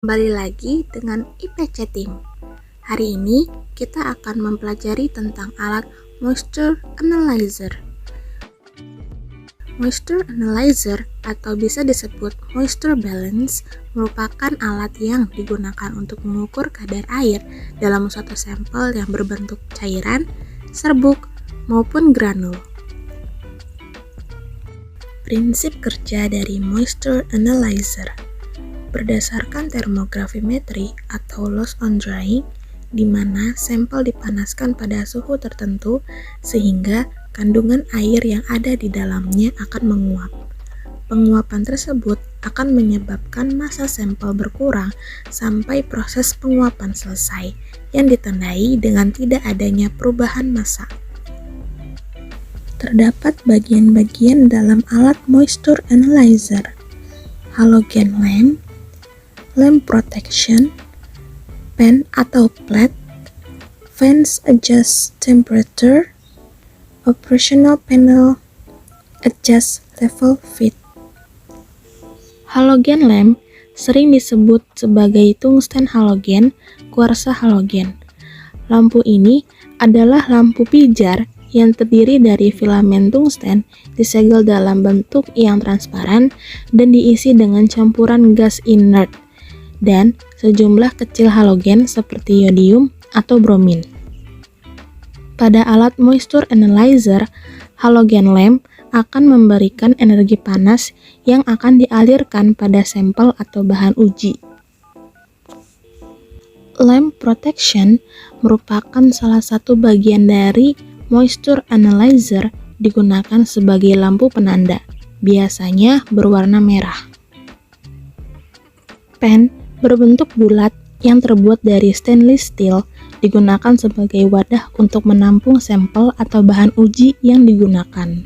Kembali lagi dengan IPC Team. Hari ini kita akan mempelajari tentang alat Moisture Analyzer. Moisture Analyzer atau bisa disebut Moisture Balance merupakan alat yang digunakan untuk mengukur kadar air dalam suatu sampel yang berbentuk cairan, serbuk, maupun granul. Prinsip kerja dari Moisture Analyzer berdasarkan termografimetri atau loss on drying, di mana sampel dipanaskan pada suhu tertentu sehingga kandungan air yang ada di dalamnya akan menguap. Penguapan tersebut akan menyebabkan massa sampel berkurang sampai proses penguapan selesai, yang ditandai dengan tidak adanya perubahan massa. Terdapat bagian-bagian dalam alat Moisture Analyzer: halogen lamp, lamp protection, pan atau plate, fans adjust temperature, operational panel, adjust level feed. Halogen lamp sering disebut sebagai tungsten halogen, kuarsa halogen. Lampu ini adalah lampu pijar yang terdiri dari filamen tungsten disegel dalam bentuk yang transparan dan diisi dengan campuran gas inert dan sejumlah kecil halogen seperti yodium atau bromin. Pada alat Moisture Analyzer, halogen lamp akan memberikan energi panas yang akan dialirkan pada sampel atau bahan uji. Lamp protection merupakan salah satu bagian dari Moisture Analyzer, digunakan sebagai lampu penanda, biasanya berwarna merah. Pan berbentuk bulat yang terbuat dari stainless steel digunakan sebagai wadah untuk menampung sampel atau bahan uji yang digunakan.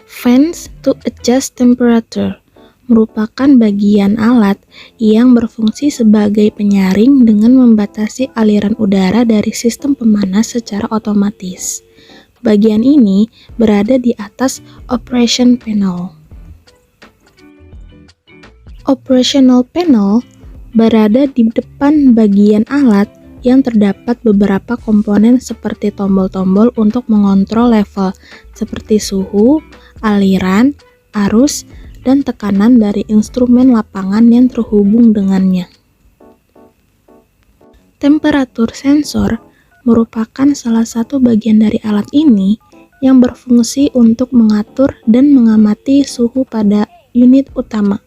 Fans to adjust temperature merupakan bagian alat yang berfungsi sebagai penyaring dengan membatasi aliran udara dari sistem pemanas secara otomatis. Bagian ini berada di atas operation panel. Operational panel berada di depan bagian alat yang terdapat beberapa komponen seperti tombol-tombol untuk mengontrol level seperti suhu, aliran, arus, dan tekanan dari instrumen lapangan yang terhubung dengannya. Temperatur sensor merupakan salah satu bagian dari alat ini yang berfungsi untuk mengatur dan mengamati suhu pada unit utama.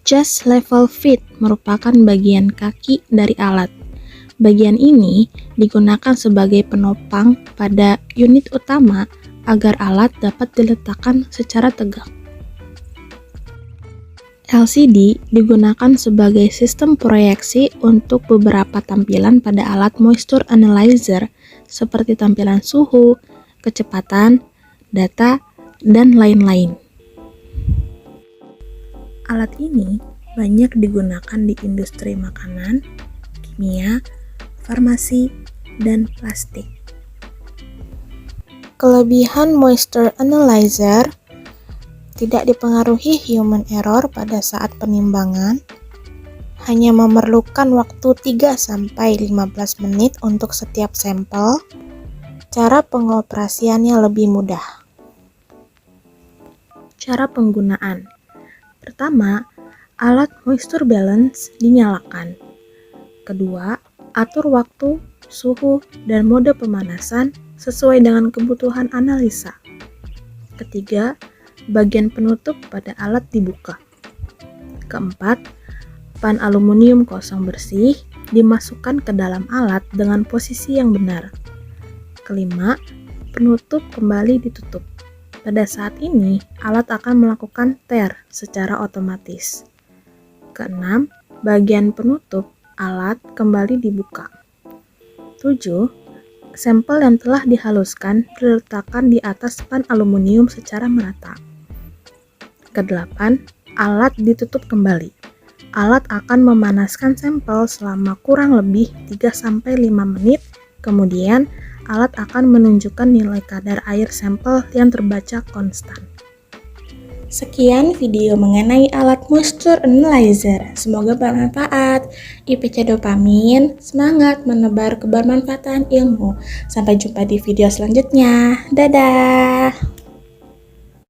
Adjust level feed merupakan bagian kaki dari alat. Bagian ini digunakan sebagai penopang pada unit utama agar alat dapat diletakkan secara tegak. LCD digunakan sebagai sistem proyeksi untuk beberapa tampilan pada alat Moisture Analyzer seperti tampilan suhu, kecepatan, data, dan lain-lain. Alat ini banyak digunakan di industri makanan, kimia, farmasi, dan plastik. Kelebihan Moisture Analyzer tidak dipengaruhi human error pada saat penimbangan, hanya memerlukan waktu 3-15 menit untuk setiap sampel. Cara pengoperasiannya lebih mudah. Cara penggunaan: pertama, alat Moisture Balance dinyalakan. Kedua, atur waktu, suhu, dan mode pemanasan sesuai dengan kebutuhan analisa. Ketiga, bagian penutup pada alat dibuka. Keempat, pan aluminium kosong bersih dimasukkan ke dalam alat dengan posisi yang benar. Kelima, penutup kembali ditutup. Pada saat ini, alat akan melakukan tear secara otomatis. Keenam, bagian penutup alat kembali dibuka. 7. Sampel yang telah dihaluskan diletakkan di atas pan aluminium secara merata. Kedelapan, alat ditutup kembali. Alat akan memanaskan sampel selama kurang lebih 3-5 menit, kemudian alat akan menunjukkan nilai kadar air sampel yang terbaca konstan. Sekian video mengenai alat moisture analyzer. Semoga bermanfaat. IPC Dopamin, semangat menebar kebermanfaatan ilmu. Sampai jumpa di video selanjutnya. Dadah!